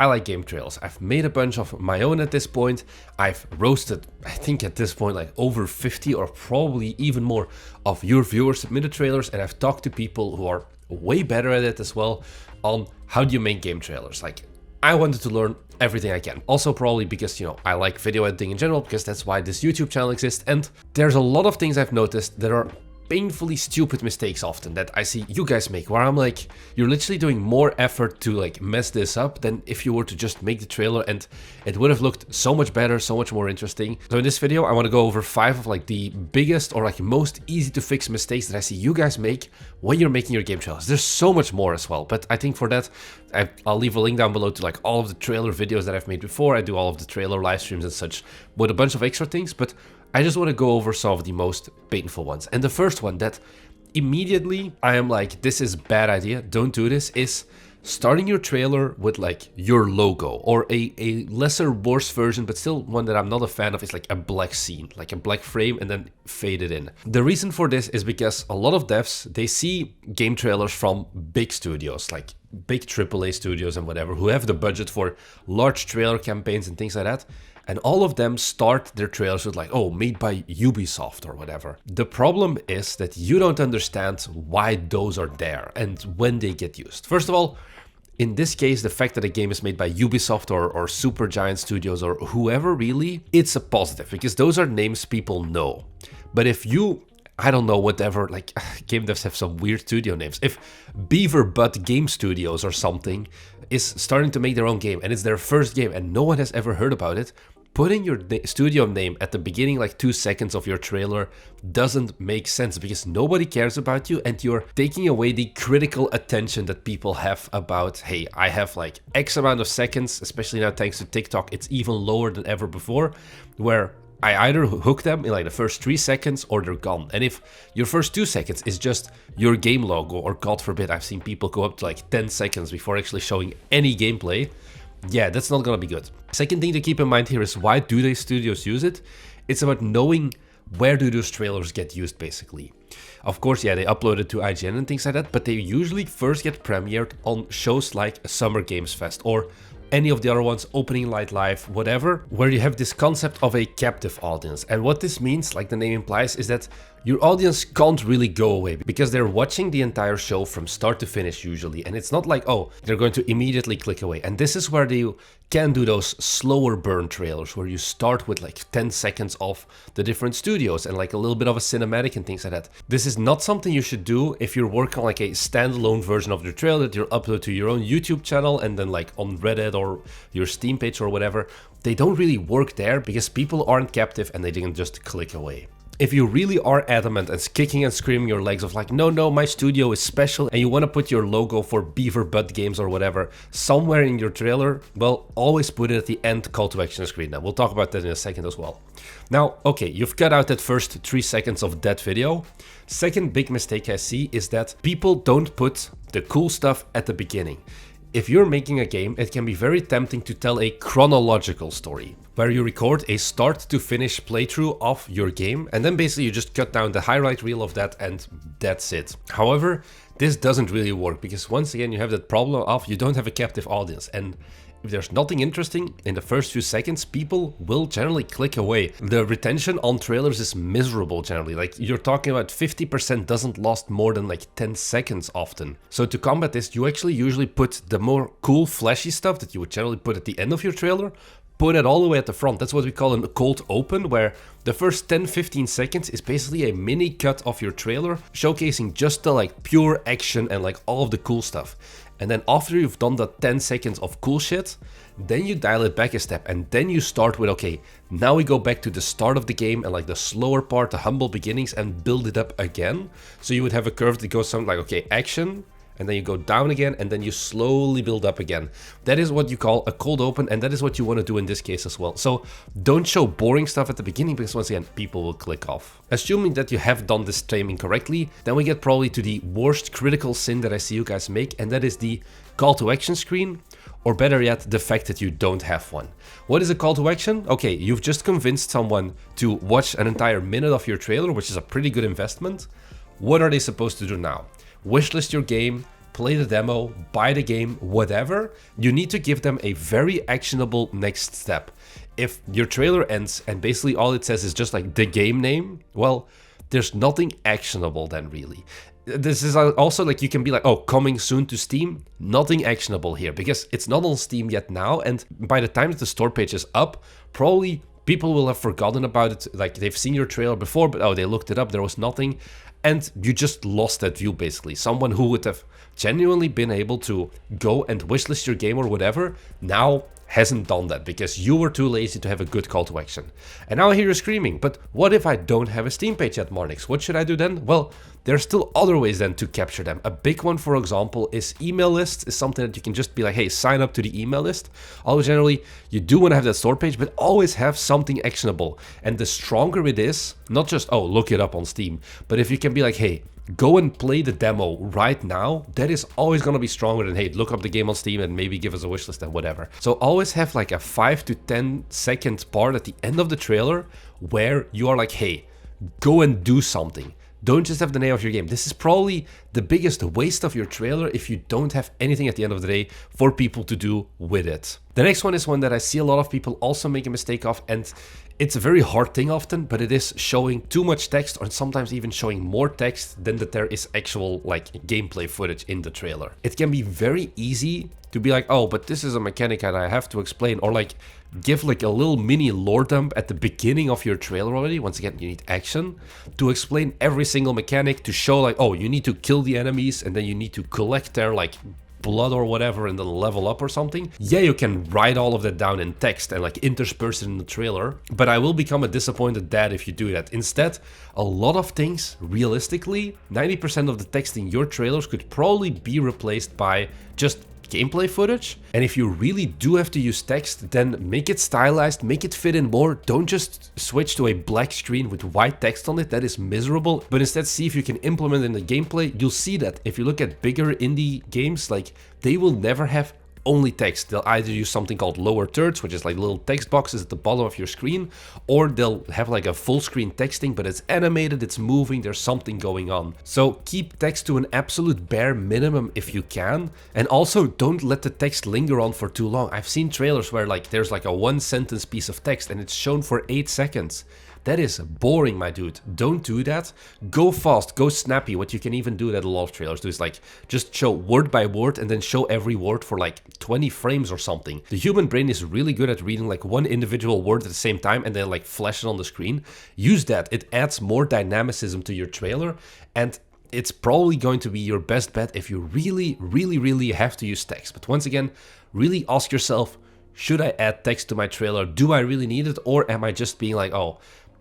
I like game trailers. I've made a bunch of my own at this point. I've roasted, I think at this point, like over 50 or probably even more of your viewers submitted trailers, and I've talked to people who are way better at it as well on how do you make game trailers. Like, I wanted to learn everything I can. Also probably because, you know, I like video editing in general, because that's why this YouTube channel exists, and there's a lot of things I've noticed that are painfully stupid mistakes often that I see you guys make, where I'm like, you're literally doing more effort to like mess this up than if you were to just make the trailer, and it would have looked so much better, so much more interesting. So in this video, I want to go over 5 of like the biggest or like most easy to fix mistakes that I see you guys make when you're making your game trailers. There's so much more as well, but I think for that, I'll leave a link down below to like all of the trailer videos that I've made before. I do all of the trailer live streams and such with a bunch of extra things, but I just want to go over some of the most painful ones. And the first one that immediately I am like, this is a bad idea, don't do this, is starting your trailer with like your logo, or a lesser worse version, but still one that I'm not a fan of, is like a black scene, like a black frame and then fade it in. The reason for this is because a lot of devs, they see game trailers from big studios, like big AAA studios and whatever, who have the budget for large trailer campaigns and things like that. And all of them start their trailers with like, oh, made by Ubisoft or whatever. The problem is that you don't understand why those are there and when they get used. First of all, in this case, the fact that a game is made by Ubisoft or Super Giant Studios or whoever really, it's a positive, because those are names people know. But if you, I don't know, whatever, like game devs have some weird studio names. If Beaver Butt Game Studios or something is starting to make their own game and it's their first game and no one has ever heard about it, putting your studio name at the beginning, like 2 seconds of your trailer, doesn't make sense, because nobody cares about you and you're taking away the critical attention that people have about, hey, I have like X amount of seconds, especially now thanks to TikTok, it's even lower than ever before, where I either hook them in like the first 3 seconds or they're gone. And if your first 2 seconds is just your game logo, or God forbid, I've seen people go up to like 10 seconds before actually showing any gameplay, yeah, that's not gonna be good. Second thing to keep in mind here is, why do these studios use it? It's about knowing where do those trailers get used, basically. Of course, yeah, they upload it to IGN and things like that, but they usually first get premiered on shows like Summer Games Fest or any of the other ones, Opening Night Live, whatever, where you have this concept of a captive audience. And what this means, like the name implies, is that your audience can't really go away, because they're watching the entire show from start to finish usually. And it's not like, oh, they're going to immediately click away. And this is where you can do those slower burn trailers, where you start with like 10 seconds of the different studios and like a little bit of a cinematic and things like that. This is not something you should do if you're working on like a standalone version of the trailer that you'll upload to your own YouTube channel and then like on Reddit or your Steam page or whatever. They don't really work there because people aren't captive and they didn't just click away. If you really are adamant and kicking and screaming your legs of like, no, my studio is special, and you want to put your logo for Beaver Butt Games or whatever somewhere in your trailer, well, always put it at the end call to action screen. Now, we'll talk about that in a second as well. Now, okay, you've cut out that first 3 seconds of that video. Second big mistake I see is that people don't put the cool stuff at the beginning. If you're making a game, it can be very tempting to tell a chronological story, where you record a start to finish playthrough of your game, and then basically you just cut down the highlight reel of that and that's it. However, this doesn't really work, because once again you have that problem of you don't have a captive audience, and if there's nothing interesting in the first few seconds, people will generally click away. The retention on trailers is miserable generally. Like, you're talking about 50% doesn't last more than like 10 seconds often. So to combat this, you actually usually put the more cool flashy stuff that you would generally put at the end of your trailer, put it all the way at the front. That's what we call a cold open, where the first 10-15 seconds is basically a mini cut of your trailer, showcasing just the like pure action and like all of the cool stuff. And then after you've done the 10 seconds of cool shit, then you dial it back a step, and then you start with, okay, now we go back to the start of the game and like the slower part, the humble beginnings, and build it up again. So you would have a curve that goes something like, okay, action, and then you go down again, and then you slowly build up again. That is what you call a cold open, and that is what you want to do in this case as well. So don't show boring stuff at the beginning, because once again, people will click off. Assuming that you have done this framing correctly, then we get probably to the worst critical sin that I see you guys make, and that is the call to action screen, or better yet, the fact that you don't have one. What is a call to action? Okay, you've just convinced someone to watch an entire minute of your trailer, which is a pretty good investment. What are they supposed to do now? Wishlist your game, play the demo, buy the game, whatever, you need to give them a very actionable next step. If your trailer ends and basically all it says is just like the game name, well, there's nothing actionable then really. This is also like, you can be like, oh, coming soon to Steam. Nothing actionable here because it's not on Steam yet now. And by the time that the store page is up, probably people will have forgotten about it. Like they've seen your trailer before, but oh, they looked it up, there was nothing. And you just lost that view basically. Someone who would have genuinely been able to go and wishlist your game or whatever, now hasn't done that because you were too lazy to have a good call to action. And now I hear you screaming, but what if I don't have a Steam page yet, Marnix? What should I do then? Well, there's still other ways then to capture them. A big one, for example, is email lists. Is something that you can just be like, hey, sign up to the email list. Always generally, you do want to have that store page, but always have something actionable. And the stronger it is, not just, oh, look it up on Steam, but if you can be like, hey, go and play the demo right now, that is always going to be stronger than, hey, look up the game on Steam and maybe give us a wishlist and whatever. So always have like a 5 to 10 second part at the end of the trailer where you are like, hey, go and do something. Don't just have the name of your game. This is probably the biggest waste of your trailer if you don't have anything at the end of the day for people to do with it. The next one is one that I see a lot of people also make a mistake of, and it's a very hard thing often, but it is showing too much text or sometimes even showing more text than that there is actual like gameplay footage in the trailer. It can be very easy to be like, oh, but this is a mechanic that I have to explain, or like give like a little mini lore dump at the beginning of your trailer already. Once again, you need action to explain every single mechanic, to show like, oh, you need to kill the enemies and then you need to collect their like blood or whatever and then level up or something. Yeah, you can write all of that down in text and like intersperse it in the trailer, but I will become a disappointed dad if you do that. Instead, a lot of things, realistically, 90% of the text in your trailers could probably be replaced by just gameplay footage. And if you really do have to use text, then make it stylized, make it fit in more. Don't just switch to a black screen with white text on it. That is miserable. But instead, see if you can implement it in the gameplay. You'll see that if you look at bigger indie games, like they will never have only text. They'll either use something called lower thirds, which is like little text boxes at the bottom of your screen, or they'll have like a full screen texting, but it's animated, it's moving, there's something going on. So keep text to an absolute bare minimum if you can, and also don't let the text linger on for too long. I've seen trailers where like there's like a 1-sentence piece of text and it's shown for 8 seconds. That is boring, my dude. Don't do that. Go fast, go snappy. What you can even do that a lot of trailers do is like just show word by word and then show every word for like 20 frames or something. The human brain is really good at reading like one individual word at the same time and then like flash it on the screen. Use that. It adds more dynamicism to your trailer, and it's probably going to be your best bet if you really have to use text. But once again, really ask yourself, should I add text to my trailer? Do I really need it? Or am I just being like, oh,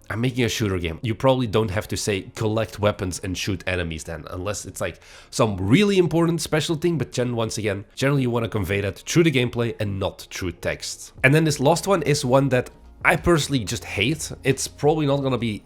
I'm making a shooter game. You probably don't have to say collect weapons and shoot enemies then, unless it's like some really important special thing, but once again, generally you want to convey that through the gameplay and not through text. And then this last one is one that I personally just hate. It's probably not going to be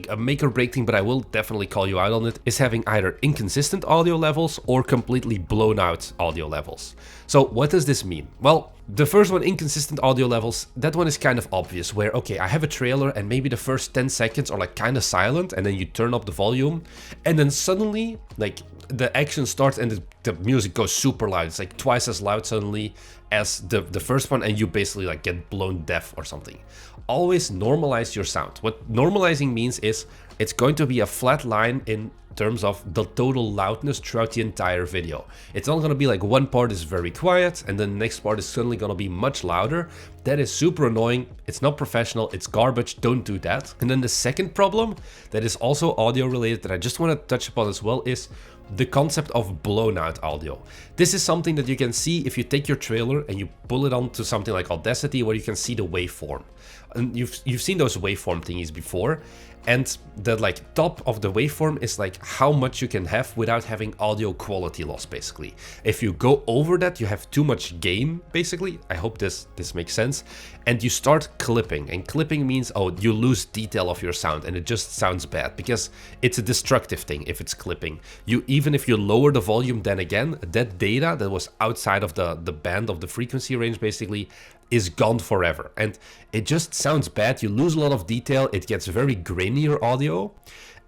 a make or break thing, but I will definitely call you out on it, is having either inconsistent audio levels or completely blown out audio levels. So what does this mean? Well, the first one, inconsistent audio levels, that one is kind of obvious, where, okay, I have a trailer and maybe the first 10 seconds are like kind of silent, and then you turn up the volume, and then suddenly like the action starts and the music goes super loud. It's like twice as loud suddenly as the first one, and you basically like get blown deaf or something. Always normalize your sound. What normalizing means is it's going to be a flat line in terms of the total loudness throughout the entire video. It's not going to be like one part is very quiet and then the next part is suddenly going to be much louder. That is super annoying. It's not professional. It's garbage. Don't do that. And then the second problem that is also audio related that I just want to touch upon as well is the concept of blown out audio. This is something that you can see if you take your trailer and you pull it onto something like Audacity, where you can see the waveform. And you've seen those waveform thingies before, and the like top of the waveform is like how much you can have without having audio quality loss, basically. If you go over that, you have too much gain, basically. I hope this makes sense. And you start clipping, and clipping means, oh, you lose detail of your sound and it just sounds bad, because it's a destructive thing if it's clipping. Even if you lower the volume, then again, that data that was outside of the band of the frequency range basically is gone forever, and it just sounds bad. You lose a lot of detail. It gets very grainier audio,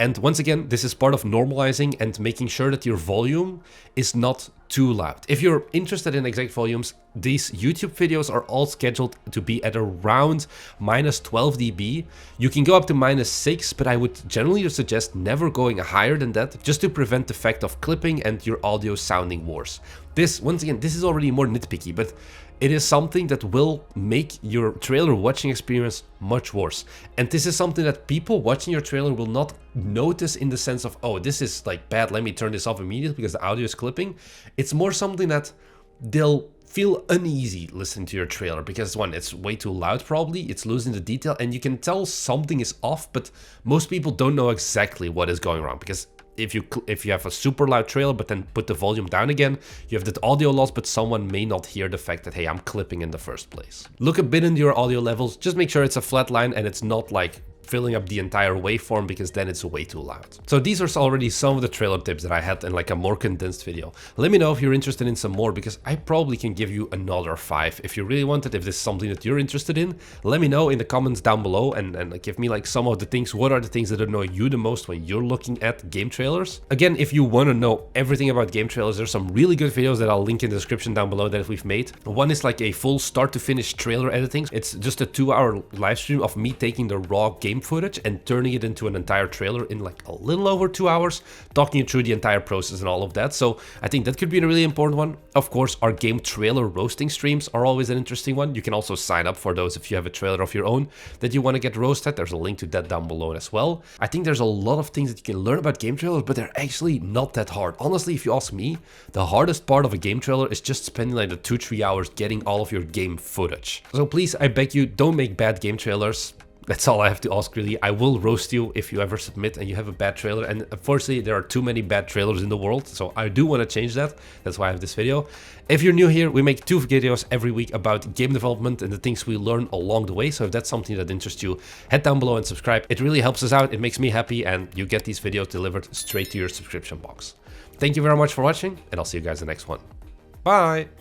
And once again, this is part of normalizing and making sure that your volume is not too loud. If you're interested in exact volumes, these YouTube videos are all scheduled to be at around -12 dB. You can go up to -6, but I would generally suggest never going higher than that, just to prevent the effect of clipping and your audio sounding worse. This, once again, this is already more nitpicky, but it is something that will make your trailer watching experience much worse. And this is something that people watching your trailer will not notice in the sense of, oh, this is like bad, let me turn this off immediately because the audio is clipping. It's more something that they'll feel uneasy listening to your trailer because, one, it's way too loud probably, it's losing the detail, and you can tell something is off, but most people don't know exactly what is going wrong, because if you have a super loud trailer but then put the volume down again, you have that audio loss, but someone may not hear the fact that, hey, I'm clipping in the first place. Look a bit into your audio levels, just make sure it's a flat line and it's not like filling up the entire waveform, because then it's way too loud. So these are already some of the trailer tips that I had in like a more condensed video. Let me know if you're interested in some more, because I probably can give you another 5 if you really want it. If this is something that you're interested in, let me know in the comments down below and give me like some of the things. What are the things that annoy you the most when you're looking at game trailers? Again, if you want to know everything about game trailers, there's some really good videos that I'll link in the description down below that we've made. One is like a full start to finish trailer editing. It's just a 2-hour live stream of me taking the raw game footage and turning it into an entire trailer in like a little over 2 hours, talking you through the entire process and all of that. So I think that could be a really important one. Of course, our game trailer roasting streams are always an interesting one. You can also sign up for those if you have a trailer of your own that you want to get roasted. There's a link to that down below as well. I think there's a lot of things that you can learn about game trailers, but they're actually not that hard. Honestly, if you ask me, the hardest part of a game trailer is just spending like the 2-3 hours getting all of your game footage. So please, I beg you, don't make bad game trailers. That's all I have to ask, really. I will roast you if you ever submit and you have a bad trailer. And unfortunately, there are too many bad trailers in the world. So I do want to change that. That's why I have this video. If you're new here, we make 2 videos every week about game development and the things we learn along the way. So if that's something that interests you, head down below and subscribe. It really helps us out. It makes me happy. And you get these videos delivered straight to your subscription box. Thank you very much for watching. And I'll see you guys in the next one. Bye.